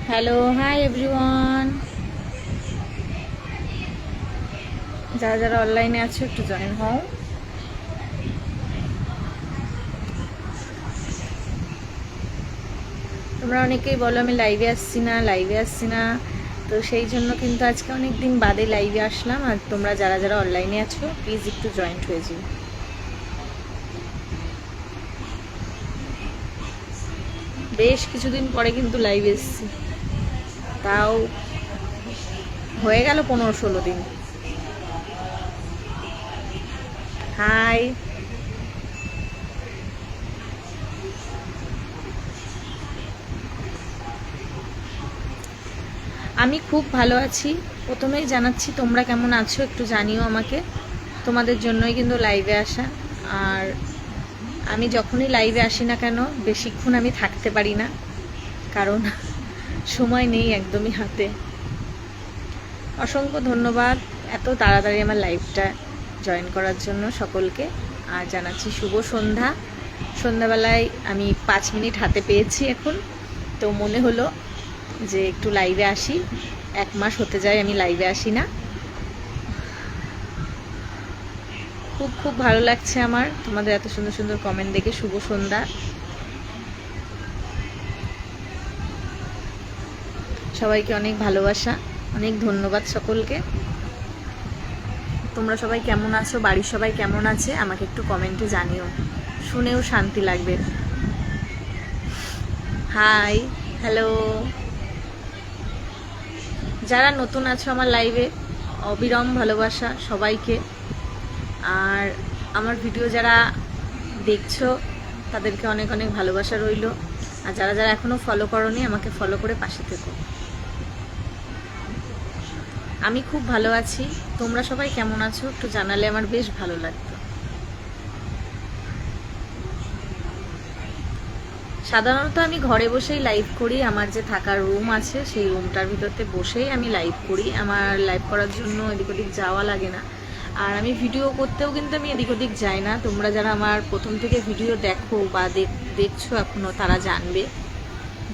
Hello, hi everyone. যারা যারা অনলাইনে আছো একটু জয়েন হও। তোমরা অনেকেই বলো আমি লাইভে আসছি না, তো সেই জন্য কিন্তু আজকে অনেক দিন বাদে লাইভে আসলাম। আর তোমরা যারা যারা অনলাইনে আছো প্লিজ একটু জয়েন্ট হয়ে যাও। বেশ কিছুদিন পরে কিন্তু লাইভে এসছি, তাও হয়ে গেল 15-16 দিন। হাই, আমি খুব ভালো আছি। প্রথমেই জানাচ্ছি তোমরা কেমন আছো একটু জানিও আমাকে। তোমাদের জন্যই কিন্তু লাইভে আসা। আর আমি যখনই লাইভে আসি না কেন বেশিক্ষণ আমি থাকতে পারি না, কারণ সময় নেই একদমই হাতে। অসংখ্য ধন্যবাদ এত তাড়াতাড়ি আমার লাইভটা জয়েন করার জন্য সকলকে। আর জানাচ্ছি শুভ সন্ধ্যা। সন্ধ্যাবেলায় আমি 5 মিনিট হাতে পেয়েছি এখন, তো মনে হলো যে একটু লাইভে আসি। 1 মাস হতে যায় আমি লাইভে আসি না। খুব খুব ভালো লাগছে আমার তোমাদের এত সুন্দর সুন্দর কমেন্ট দেখে। শুভ সন্ধ্যা, সবাইকে অনেক ভালোবাসা, অনেক ধন্যবাদ সকলকে। তোমরা সবাই কেমন আছো, বাড়ির সবাই কেমন আছে আমাকে একটু কমেন্টে জানিও, শুনেও শান্তি লাগবে। Hi, hello. যারা নতুন আছো আমার লাইভে অবিরাম ভালোবাসা সবাইকে। আর আমার ভিডিও যারা দেখছো তাদেরকে অনেক অনেক ভালোবাসা রইল। আর যারা যারা এখনও ফলো করোনি আমাকে ফলো করে পাশে থেকো। আমি খুব ভালো আছি, তোমরা সবাই কেমন আছো একটু জানালে আমার বেশ ভালো লাগতো। সাধারণত আমি ঘরে বসেই লাইভ করি। আমার যে থাকার রুম আছে সেই রুমটার ভিতরতে বসেই আমি লাইভ করি। আমার লাইভ করার জন্য এদিক ওদিক যাওয়া লাগে না। আর আমি ভিডিও করতেও কিন্তু আমি এদিক ওদিক যাই না। তোমরা যারা আমার প্রথম থেকে ভিডিও দেখো বা দেখছো এখনও, তারা জানবে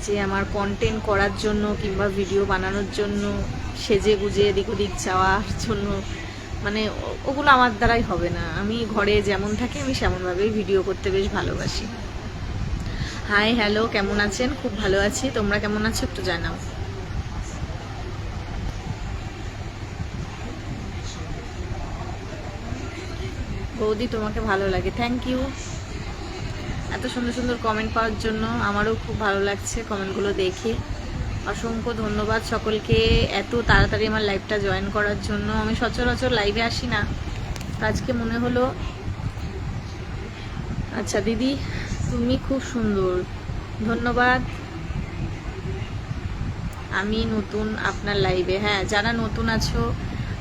যে আমার কন্টেন্ট করার জন্য কিংবা ভিডিও বানানোর জন্য সেজে গুজে এদিক ওদিক যাওয়ার জন্য মানে ওগুলো আমার দ্বারাই হবে না। আমি ঘরে যেমন থাকি আমি সেমনভাবেই ভিডিও করতে বেশ ভালোবাসি। হাই, হ্যালো, কেমন আছেন? খুব ভালো আছি, তোমরা কেমন আছো একটু জানাও। বৌদি তোমাকে ভালো লাগে, থ্যাংক ইউ। এত সুন্দর সুন্দর কমেন্ট পাওয়ার জন্য আমারও খুব ভালো লাগছে কমেন্টগুলো দেখে। অসংখ্য ধন্যবাদ সকলকে এত তাড়াতাড়ি আমার লাইভটা জয়েন করার জন্য। আমি সচরাচর লাইভে আসি না, আজকে মনে হলো। আচ্ছা দিদি, তুমি খুব সুন্দর, ধন্যবাদ। আমি নতুন আপনার লাইভে। হ্যাঁ, যারা নতুন আছো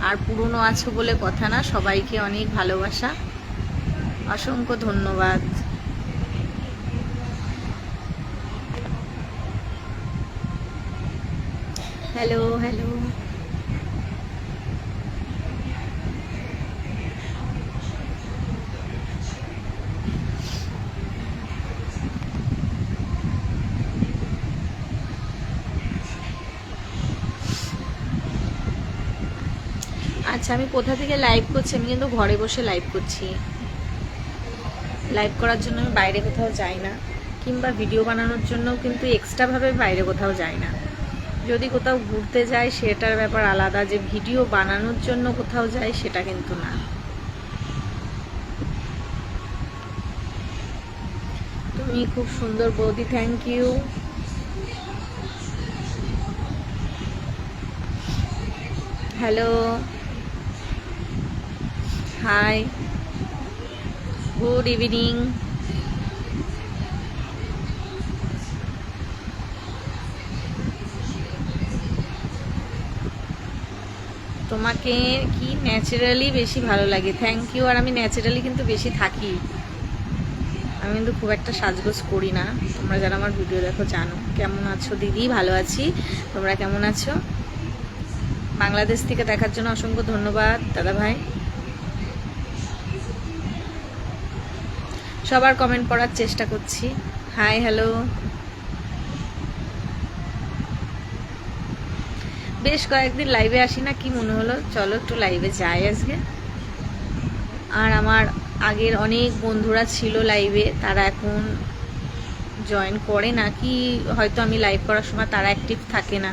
আর পুরনো আছো বলে কথা না, সবাইকে অনেক ভালোবাসা, অসংখ্য ধন্যবাদ। Hello, hello. আচ্ছা, আমি কোথা থেকে লাইভ করছি? আমি কিন্তু ঘরে বসে লাইভ করছি। লাইভ করার জন্য আমি বাইরে কোথাও যাই না, কিংবা ভিডিও বানানোর জন্যও কিন্তু এক্সট্রাভাবে বাইরে কোথাও যাই না। যদি কোথাও ঘুরতে যাই সেটার ব্যাপার আলাদা, যে ভিডিও বানানোর জন্য কোথাও যাই সেটা কিন্তু না। তুমি খুব সুন্দর বৌদি, thank you. Hello, hi, good evening. তোমাকে কি ন্যাচারালি বেশি ভালো লাগে? Thank you. আর আমি ন্যাচারালি কিন্তু বেশি থাকি, আমি কিন্তু খুব একটা সাজগোজ করি না। তোমরা যারা আমার ভিডিও দেখো জানো। কেমন আছো দিদি? ভালো আছি, তোমরা কেমন আছো? বাংলাদেশ থেকে দেখার জন্য অসংখ্য ধন্যবাদ দাদা ভাই। সবার কমেন্ট পড়ার চেষ্টা করছি। Hi, hello. বেশ কয়েকদিন লাইভে আসি না, কি মনে হলো চলো একটু লাইভে যাই আজকে। আর আমার আগের অনেক বন্ধুরা ছিল লাইভে, তারা এখন জয়েন করে না, কি হয়তো আমি লাইভ করার সময় তারা অ্যাক্টিভ থাকে না।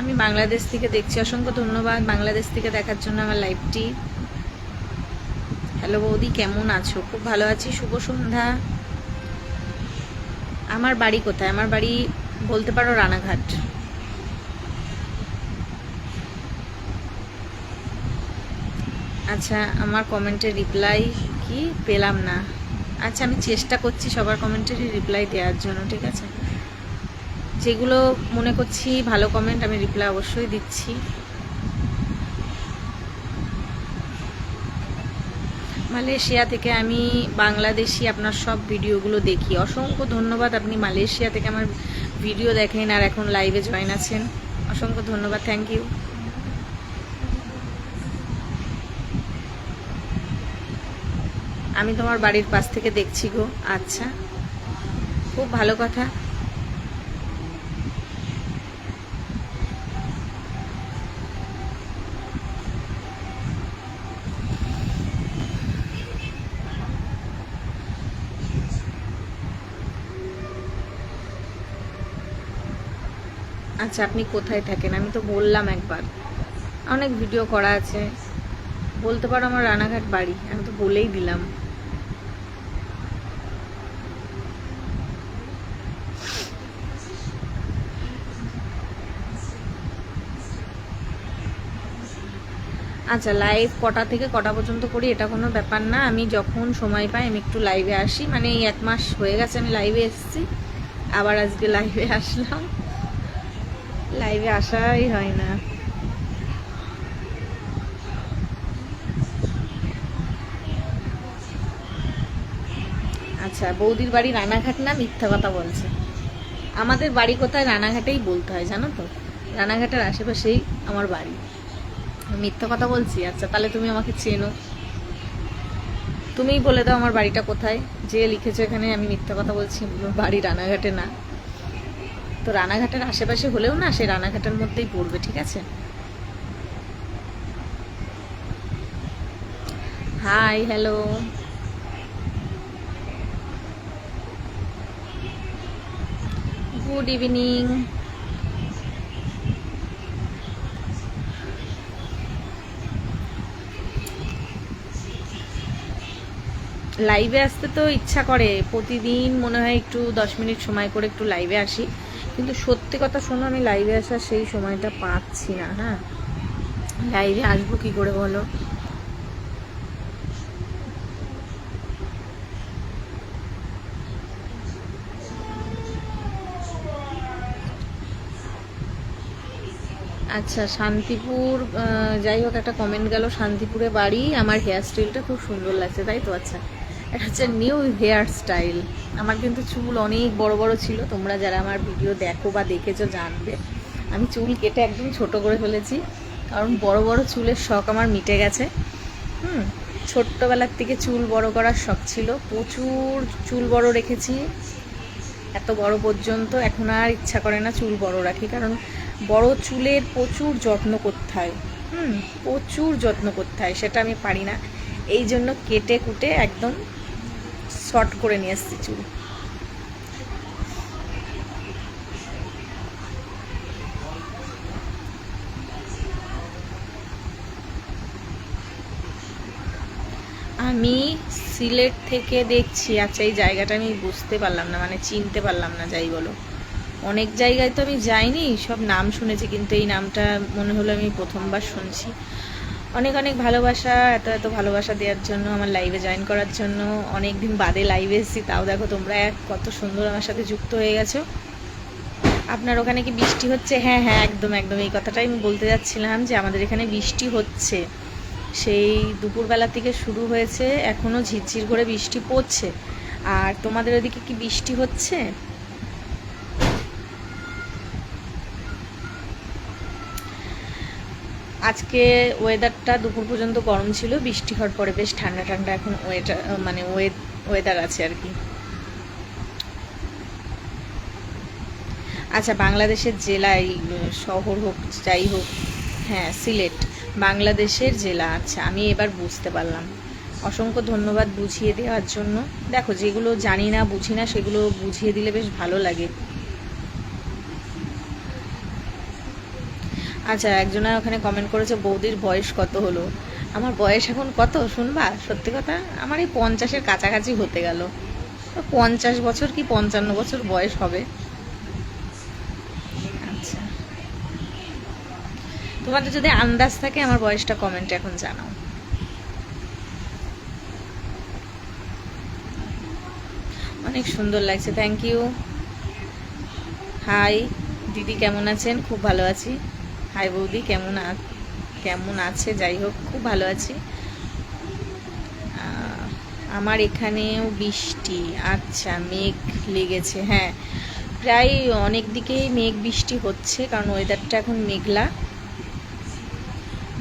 আমি বাংলাদেশ থেকে দেখছি, অসংখ্য ধন্যবাদ বাংলাদেশ থেকে দেখার জন্য আমার লাইভটি। হ্যালো বৌদি, কেমন আছো? খুব ভালো আছি, শুভ সন্ধ্যা। আমার বাড়ি কোথায়? আমার বাড়ি বলতে পারো রানাঘাট। আচ্ছা, আমার কমেন্টের রিপ্লাই কি পেলাম না। আচ্ছা, আমি চেষ্টা করছি সবার কমেন্টেরই রিপ্লাই দেওয়ার জন্য, ঠিক আছে? যেগুলো মনে করছি ভালো কমেন্ট আমি রিপ্লাই অবশ্যই দিচ্ছি। মালয়েশিয়া থেকে আমি বাংলাদেশি আপনার সব ভিডিওগুলো দেখি। অসংখ্য ধন্যবাদ, আপনি মালয়েশিয়া থেকে আমার ভিডিও দেখেন আর এখন লাইভে জয়েন আছেন, অসংখ্য ধন্যবাদ, থ্যাংক ইউ। আমি তোমার বাড়ির পাশ থেকে দেখছি গো। আচ্ছা, খুব ভালো কথা। আচ্ছা, আপনি কোথায় থাকেন? আমি তো বললাম একবার, অনেক ভিডিও করা আছে, বলতে পারো আমার রানাঘাট বাড়ি, আমি তো বলেই দিলাম। আচ্ছা, লাইভ কটা থেকে কটা পর্যন্ত করি এটা কোনো ব্যাপার না, আমি যখন সময় পাই আমি একটু লাইভে আসি। মানে এই 1 মাস হয়ে গেছে আমি লাইভে এসেছি, আবার আজকে লাইভে আসলাম, লাইভে আসাই হয় না। আচ্ছা, বৌদির বাড়ি রানাঘাট না? মিথ্যা কথা বলছে। আমাদের বাড়ি কোথায় রানাঘাটেই বলতে হয়, জানো তো, রানাঘাটের আশেপাশেই আমার বাড়ি। মিথ্যা কথা বলছি? আচ্ছা, তাহলে তুমি আমাকে চেনো, তুমিই বলে দাও আমার বাড়িটা কোথায়। যে লিখেছো এখানে আমি মিথ্যা কথা বলছি, বাড়ি রানাঘাটে না। তো রানাঘাটের আশেপাশে হলেও না, সেই রানাঘাটের মধ্যেই পড়বে, ঠিক আছে? Hi, hello, good evening. লাইভে আসতে তো ইচ্ছা করে, প্রতিদিন মনে হয় একটু 10 মিনিট সময় করে একটু লাইভে আসি, কিন্তু সত্যি কথা শোনো, আমি লাইভে আসার সেই সময়টা পাচ্ছি না। হ্যাঁ, লাইভে আসবো কি করে বলো? আচ্ছা, শান্তিপুর, যাই হোক একটা কমেন্ট গেল, শান্তিপুরে বাড়ি, আমার হেয়ার স্টাইলটা খুব সুন্দর লাগছে, তাই তো? আচ্ছা, এটা হচ্ছে নিউ হেয়ার স্টাইল। আমার কিন্তু চুল অনেক বড় বড় ছিল, তোমরা যারা আমার ভিডিও দেখো বা দেখেছো জানবে, আমি চুল কেটে একদম ছোট করে ফেলেছি, কারণ বড় বড় চুলের শখ আমার মিটে গেছে। ছোট্টবেলার থেকে চুল বড় করার শখ ছিল, প্রচুর চুল বড় রেখেছি, এত বড় পর্যন্ত। এখন আর ইচ্ছা করে না চুল বড় রাখি, কারণ বড় চুলের প্রচুর যত্ন করতে হয়। প্রচুর যত্ন করতে হয়, সেটা আমি পারি না, এই জন্য কেটে কুটে একদম শর্ট করে নিয়ে এসেছি চুল। আমি সিলেট থেকে দেখছি। আচ্ছা, এই জায়গাটা আমি বুঝতে পারলাম না, মানে চিনতে পারলাম না, যাই বলো। অনেক জায়গায় তো আমি যাইনি, সব নাম শুনেছি, কিন্তু এই নামটা মনে হলো আমি প্রথমবার শুনছি। অনেক অনেক ভালোবাসা, এত এত ভালোবাসা দেওয়ার জন্য, আমার লাইভে জয়েন করার জন্য। অনেক দিন বাদে লাইভে এসেছি, তাও দেখো তোমরা কত সুন্দর আমার সাথে যুক্ত হয়ে গেছো। আপনার ওখানে কি বৃষ্টি হচ্ছে? হ্যাঁ হ্যাঁ, একদম একদম, এই কথাটাই আমি বলতে যাচ্ছিলাম, যে আমাদের এখানে বৃষ্টি হচ্ছে, সেই দুপুরবেলা থেকে শুরু হয়েছে, এখনও ঝিরঝির করে বৃষ্টি পড়ছে। আর তোমাদের ওদিকে কি বৃষ্টি হচ্ছে? আজকে ওয়েদারটা দুপুর পর্যন্ত গরম ছিল, বৃষ্টি হওয়ার পরে বেশ ঠান্ডা ঠান্ডা এখন ওয়েদার, মানে ওয়েদার আছে আর কি। আচ্ছা, বাংলাদেশের জেলায় শহর হোক যাই হোক, হ্যাঁ সিলেট বাংলাদেশের জেলা। আচ্ছা, আমি এবার বুঝতে পারলাম। অসংখ্য ধন্যবাদ বুঝিয়ে দেওয়ার জন্য। দেখো, যেগুলো জানি না বুঝি না সেগুলো বুঝিয়ে দিলে বেশ ভালো লাগে। আচ্ছা, একজনা ওখানে কমেন্ট করেছে বৌদির বয়স কত হলো। আমার বয়স এখন কত শুনবা? সত্যি কথা, আমার এই 50-এর কাছাকাছি হতে গেল। 50 বছর কি 55 বছর বয়স হবে। আচ্ছা, তোমাদের যদি আন্দাজ থাকে আমার বয়সটা কমেন্টে এখন জানাও। অনেক সুন্দর লাগছে, থ্যাংক ইউ। হাই দিদি, কেমন আছেন? খুব ভালো আছি। হাই বৌদি, কেমন আছে? যাই হোক, খুব ভালো আছি। আমার এখানেও বৃষ্টি। আচ্ছা, মেঘ লেগেছে। হ্যাঁ, প্রায় অনেক দিকেই মেঘ বৃষ্টি হচ্ছে, কারণ ওয়েদারটা এখন মেঘলা।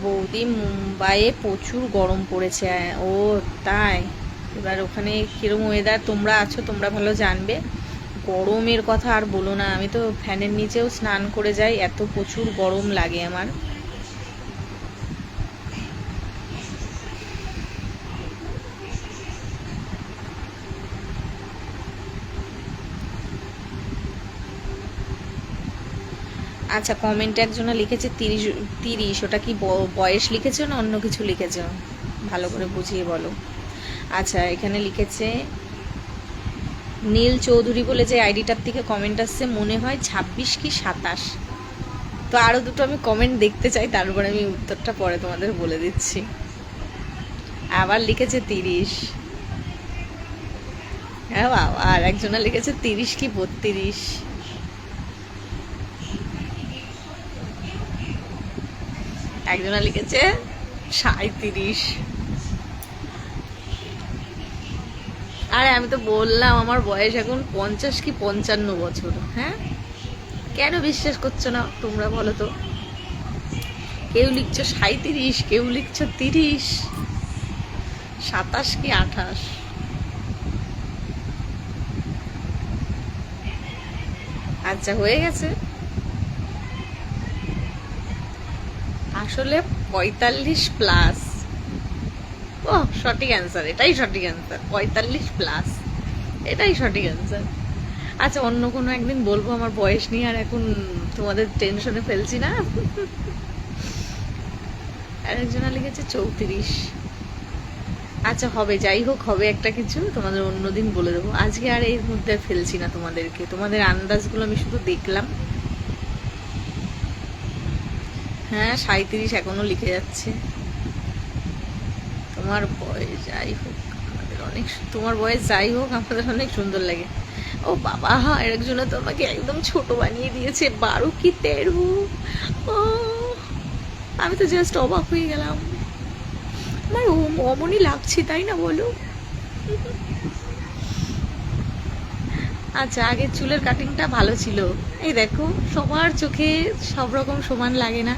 বৌদি, মুম্বাইয়ে প্রচুর গরম পড়েছে। ও তাই? এবার ওখানে কিরম ওয়েদার? তোমরা আছো, তোমরা ভালো জানবে। গরমের কথা আর বলো না, আমি তো ফ্যানের নিচেও স্নান করে যাই, এত প্রচুর গরম লাগে আমার। আচ্ছা, কমেন্টে একজনা লিখেছে 30। ওটা কি বয়স লিখেছো না অন্য কিছু লিখেছো? ভালো করে বুঝিয়ে বলো। আচ্ছা, এখানে লিখেছে নীল চৌধুরী বলে যে আইডিটার থেকে কমেন্ট আসছে, মনে হয় 26 কি 27। তো আরও দুটো আমি কমেন্ট দেখতে চাই, তারপরে আমি উত্তরটা পরে তোমাদের বলে দিচ্ছি। আবার লিখেছে 30। হ্যাঁ বাবা, আর একজনা লিখেছে 30 কি 32। একজনা লিখেছে 37। আরে আমি তো বললাম আমার বয়স এখন 50 কি 55 বছর। হ্যাঁ, কেন বিশ্বাস করছো না তোমরা বলো তো? কেউ লিখছো 37, কেউ লিখছো 30, 27 কি 28। আচ্ছা, হয়ে গেছে। আসলে 45 প্লাস। ও, সঠিক অ্যান্সার, এটাই সঠিক অ্যান্সার, 45 প্লাস, এটাই সঠিক অ্যান্সার। আচ্ছা, অন্য কোনো একদিন বলবো আমার বয়স নিয়ে, আর এখন তোমাদের টেনশনে ফেলছি না। আরেকজনা লিখেছে 34। আচ্ছা, হবে, যাই হোক, হবে একটা কিছু, তোমাদের অন্যদিন বলে দেবো। আজকে আর এর মধ্যে ফেলছি না তোমাদেরকে, তোমাদের আন্দাজগুলো আমি শুধু দেখলাম। হ্যাঁ, 37 এখনো লিখে যাচ্ছে। তোমার বয়স যাই হোক আমাদের অনেক, তোমার বয়স যাই হোক আমাদের অনেক সুন্দর লাগে। ও বাবা, আরেকজনে তো আমাকে একদম ছোট বানিয়ে দিয়েছে, 12 কি 13। ও, আমি তো জাস্ট অবাক হয়ে গেলাম। আমার অমনই লাগছে, তাই না বলো? আচ্ছা, আগে চুলের কাটিংটা ভালো ছিল। এই দেখো, সবার চোখে সব রকম সমান লাগে না।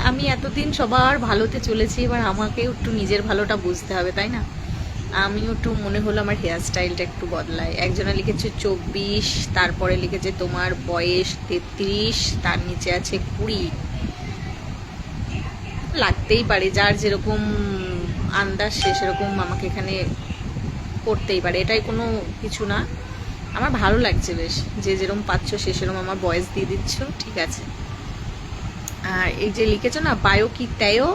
আমি এতদিন সবার ভালোতে চলেছি, এবার আমাকে একটু নিজের ভালোটা বুঝতে হবে, তাই না? আমিও একটু মনে হলো আমার হেয়ার স্টাইলটা একটু বদলায়। একজনা লিখেছে 24, তারপরে লিখেছে তোমার বয়স 33, তার নিচে আছে 20। লাগতেই পারে, যার যেরকম আন্দাজ সে সেরকম আমাকে এখানে করতেই পারে, এটাই কোনো কিছু না। আমার ভালো লাগছে বেশ, যে যেরকম পাচ্ছ সে সেরকম আমার বয়স দিয়ে দিচ্ছ, ঠিক আছে। আর এই যে লিখেছো না বায়ো কি তেয়ো,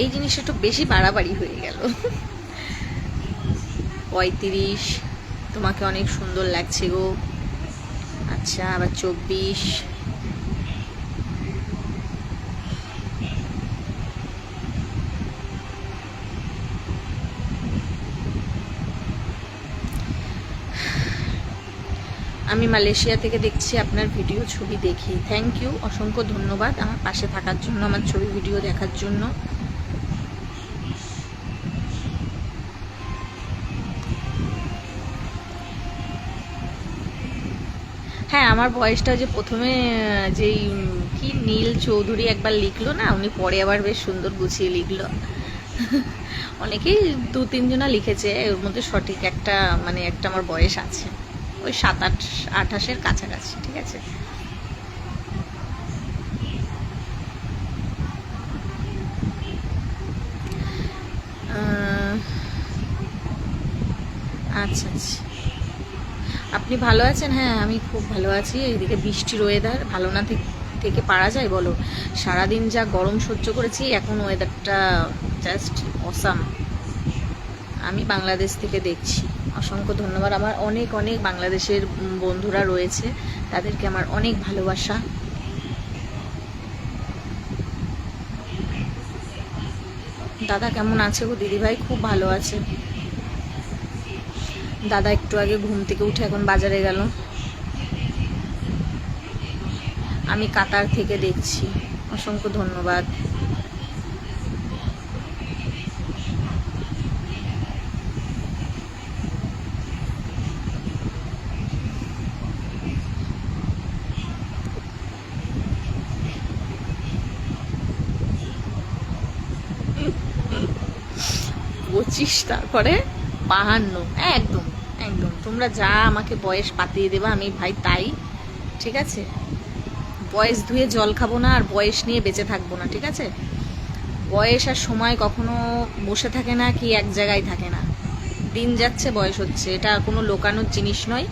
এই জিনিসটা একটু বেশি বাড়াবাড়ি হয়ে গেল। 35, তোমাকে অনেক সুন্দর লাগছে গো। আচ্ছা, আবার 24। আমি মালয়েশিয়া থেকে দেখছি আপনার ভিডিও, ছবি দেখি। থ্যাংক ইউ, অসংখ্য ধন্যবাদ আমার পাশে থাকার জন্য, আমার ছবি ভিডিও দেখার জন্য। হ্যাঁ, আমার বয়সটা যে প্রথমে যেই কি নীল চৌধুরী একবার লিখলো না, উনি পরে আবার বেশ সুন্দর গুছিয়ে লিখলো। অনেকেই 2-3 জনা লিখেছে, ওর মধ্যে সঠিক একটা মানে একটা আমার বয়স আছে, ওই 27-28-এর কাছাকাছি, ঠিক আছে। আচ্ছা আচ্ছা, আপনি ভালো আছেন? হ্যাঁ আমি খুব ভালো আছি। এইদিকে বৃষ্টির ওয়েদার, ভালো না থেকে পারা যায় বলো? সারাদিন যা গরম সহ্য করেছি, এখন ওয়েদারটা জাস্ট অসাম। আমি বাংলাদেশ থেকে দেখছি। অসংখ্য ধন্যবাদ। আমার অনেক অনেক বাংলাদেশের বন্ধুরা রয়েছে, তাদেরকে আমার অনেক ভালোবাসা। দাদা কেমন আছে গো? দিদিভাই খুব ভালো আছে। দাদা একটু আগে ঘুম থেকে উঠে এখন বাজারে গেল। আমি কাতার থেকে দেখছি। অসংখ্য ধন্যবাদ। পঁচিশ, তারপরে 52, একদম একদম। তোমরা যা আমাকে বয়স পাতিয়ে দেবা আমি ভাই তাই, ঠিক আছে। বয়স ধুয়ে জল খাবো না, আর বয়স নিয়ে বেঁচে থাকবো না, ঠিক আছে। বয়স আর সময় কখনো বসে থাকে না, কি এক জায়গায় থাকে না। দিন যাচ্ছে বয়স হচ্ছে, এটা কোনো লোকানোর জিনিস নয়।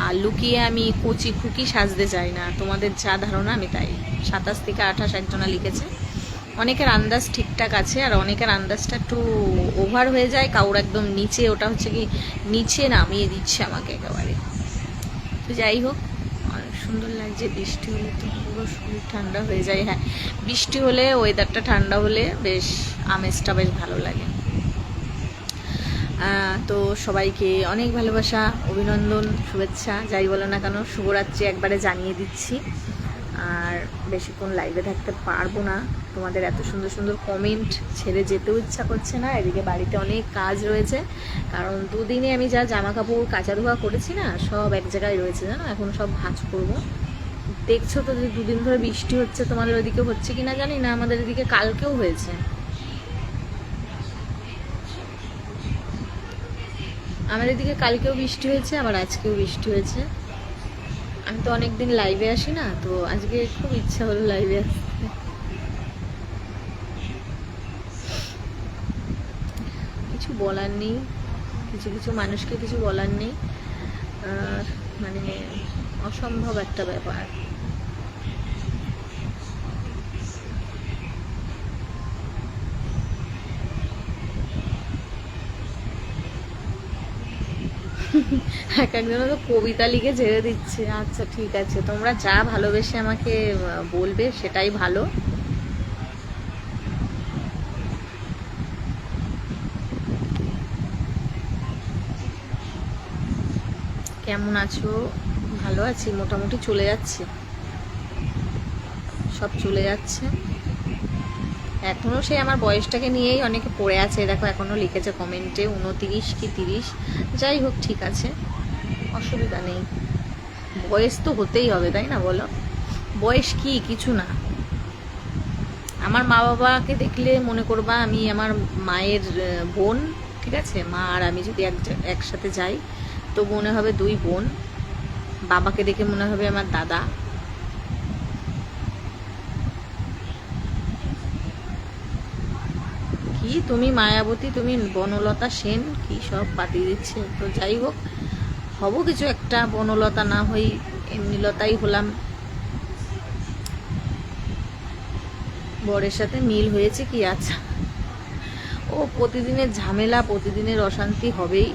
আর লুকিয়ে আমি কচি খুকি সাজতে চাই না, তোমাদের যা ধারণা আমি তাই। 27 থেকে 28 একজনা লিখেছে। অনেকের আন্দাজ ঠিকঠাক আছে, আর অনেকের আন্দাজটা একটু ওভার হয়ে যায়, কাউর একদম নিচে, ওটা হচ্ছে কি নিচে নামিয়ে দিচ্ছে আমাকে একেবারে। তো যাই হোক, অনেক সুন্দর লাগছে। বৃষ্টি হলে তো পুরো শরীর ঠান্ডা হয়ে যায়। হ্যাঁ, বৃষ্টি হলে, ওয়েদারটা ঠান্ডা হলে বেশ আমেজটা বেশ ভালো লাগে। তো সবাইকে অনেক ভালোবাসা, অভিনন্দন, শুভেচ্ছা, যাই বলো না কেন, শুভরাত্রি একবারে জানিয়ে দিচ্ছি। আর বেশিক্ষণ লাইভে থাকতে পারবো না, তোমাদের এত সুন্দর সুন্দর কমেন্ট ছেড়ে যেতেও ইচ্ছা করছে না। এদিকে বাড়িতে অনেক কাজ রয়েছে, কারণ দুদিনে আমি যা জামা কাপড় কাচা ধোয়া করেছি না, সব এক জায়গায় রয়েছে জানো। এখন সব ভাঁজ করবো। দেখছো তো যে 2 দিন ধরে বৃষ্টি হচ্ছে, তোমাদের ওদিকে হচ্ছে কিনা জানি না, আমাদের এদিকে কালকেও হয়েছে। আমাদের এদিকে কালকেও বৃষ্টি হয়েছে, আবার আজকেও বৃষ্টি হয়েছে। আমি তো অনেকদিন লাইভে আসি না, তো আজকে খুব ইচ্ছা হলো লাইভে আসতে। কিছু বলার নেই, কিছু কিছু মানুষকে কিছু বলার নেই, মানে অসম্ভব একটা ব্যাপার। এক একজন তো কবিতা লিখে ছেড়ে দিচ্ছে। আচ্ছা ঠিক আছে, তোমরা যা ভালোবেসে আমাকে বলবে সেটাই ভালো। কেমন আছো? ভালো আছি, মোটামুটি চলে যাচ্ছে, সব চলে যাচ্ছে। এখনও সেই আমার বয়সটাকে নিয়েই অনেকে পড়ে আছে, দেখো এখনও লিখেছে কমেন্টে 29 কি 30। যাই হোক, ঠিক আছে, অসুবিধা নেই। বয়স তো হতেই হবে, তাই না বলো? বয়স কি কিছু না। আমার মা বাবাকে দেখলে মনে করবা আমি আমার মায়ের বোন, ঠিক আছে। মা আর আমি যদি একসাথে যাই তো মনে হবে 2 বোন। বাবাকে দেখে মনে হবে আমার দাদা। কি তুমি মায়াবতী, তুমি বনলতা সেন, কি সব পাঠিয়ে দিচ্ছে। তো যাই হোক, হব কিছু একটা, বনলতা না হই এমনি লতাই হলাম। বরের সাথে মিল হয়েছে কি? আচ্ছা, ও প্রতিদিনের ঝামেলা, প্রতিদিনের অশান্তি হবেই,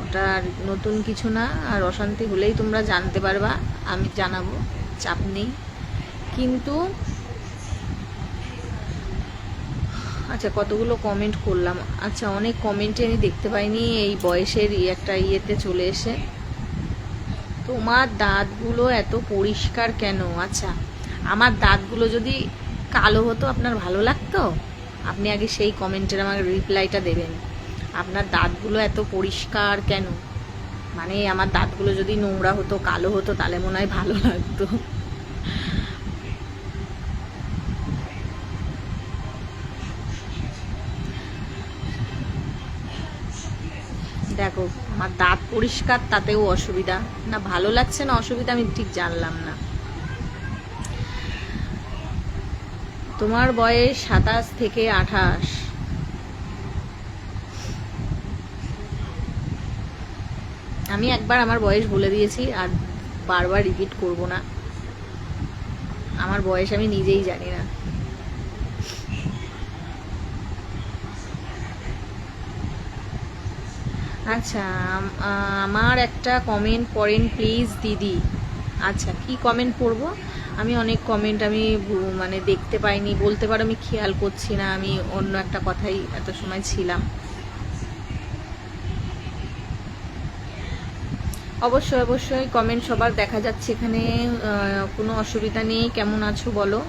ওটা আর নতুন কিছু না। আর অশান্তি হলেই তোমরা জানতে পারবা, আমি জানাবো, চাপ নেই। কিন্তু আচ্ছা, কতগুলো কমেন্ট করলাম। আচ্ছা, অনেক কমেন্টে আমি দেখতে পাইনি এই বয়সের একটা ইয়েতে চলে এসে, তোমার দাঁতগুলো এত পরিষ্কার কেন? আচ্ছা, আমার দাঁতগুলো যদি কালো হতো আপনার ভালো লাগতো? আপনি আগে সেই কমেন্টের আমাকে রিপ্লাইটা দেবেন। আপনার দাঁতগুলো এত পরিষ্কার কেন? মানে আমার দাঁতগুলো যদি নোংরা হতো, কালো হতো, তাহলে মনে হয় ভালো লাগতো। দেখো আমার দাঁত পরিষ্কার, তাতেও অসুবিধা না, ভালো লাগছে না অসুবিধা আমি ঠিক জানলাম না। তোমার বয়স 27 থেকে 28। আমি একবার আমার বয়স বলে দিয়েছি, আর বারবার রিপিট করব না। আমার বয়স আমি নিজেই জানি না। আচ্ছা, আমার একটা কমেন্ট পড়েন প্লিজ দিদি। আচ্ছা, কি কমেন্ট পড়বো? আমি অনেক কমেন্ট আমি মানে দেখতে পাইনি, বলতে পারো আমি খেয়াল করছি না, আমি অন্য একটা কথাই এত সময় ছিলাম। অবশ্যই অবশ্যই কমেন্ট সবার দেখা যাচ্ছে এখানে, কোনো অসুবিধা নেই। কেমন আছো বলো?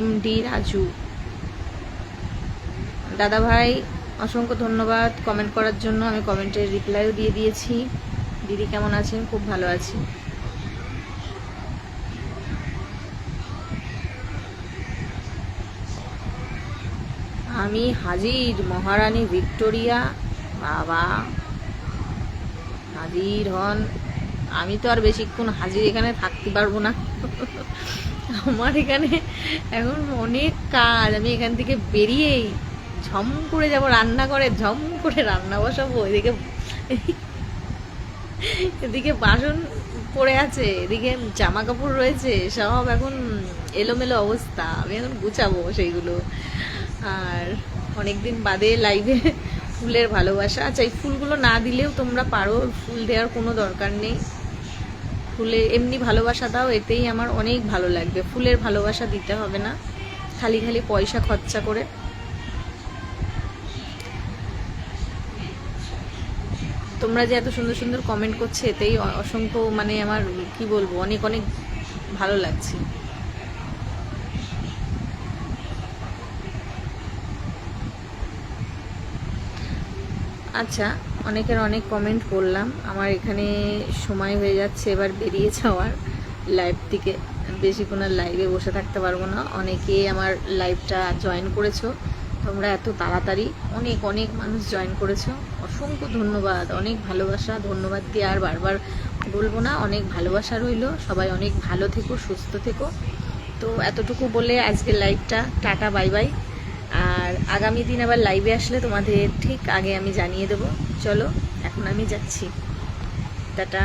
MD রাজু, দাদা ভাই অসংখ্য ধন্যবাদ কমেন্ট করার জন্য, আমি কমেন্টের রিপ্লাইও দিয়ে দিয়েছি। দিদি কেমন আছেন? খুব ভালো আছি। আমি হাজির মহারানী ভিক্টোরিয়া। বাবা হাজির হন। আমি তো আর বেশিক্ষণ হাজির এখানে থাকতে পারবো না। আমার এখানে এখন অনেক কাজ, আমি এখান থেকে বেরিয়েই ঝম করে যাব রান্নাঘরে, ঝম করে রান্না বসাবো। এদিকে বাসন পড়ে আছে, এদিকে জামা কাপড় রয়েছে, সব এখন এলোমেলো অবস্থা, আমি এখন গুছাবো সেইগুলো। আর অনেকদিন বাদে লাইভে ফুলের ভালোবাসা। আচ্ছা, এই ফুলগুলো না দিলেও তোমরা পারো, ফুল দেওয়ার কোনো দরকার নেই। ফুলে এমনি ভালোবাসা দাও, এতেই আমার অনেক ভালো লাগবে। ফুলের ভালোবাসা দিতে হবে না খালি খালি পয়সা খরচা করে। তোমরা যে এত সুন্দর সুন্দর কমেন্ট করছে, এতেই অসংখ্য মানে আমার কি বলবো, অনেক অনেক ভালো লাগছে। আচ্ছা, অনেকের অনেক কমেন্ট করলাম, আমার এখানে সময় হয়ে যাচ্ছে এবার বেরিয়ে যাওয়ার লাইভ থেকে। বেশিক্ষণ আর লাইভে বসে থাকতে পারবো না। অনেকে আমার লাইভটা জয়েন করেছো, তোমরা এত তাড়াতাড়ি অনেক অনেক মানুষ জয়েন করেছো, অসংখ্য ধন্যবাদ, অনেক ভালোবাসা। ধন্যবাদ দিয়ে আর বারবার বলবো না, অনেক ভালোবাসা রইল। সবাই অনেক ভালো থেকো, সুস্থ থেকো। তো এতটুকু বলে আজকের লাইভটা টাটা, বাই বাই। আর আগামী দিন আবার লাইভে আসলে তোমাদের ঠিক আগে আমি জানিয়ে দেবো। চলো এখন আমি যাচ্ছি, টাটা।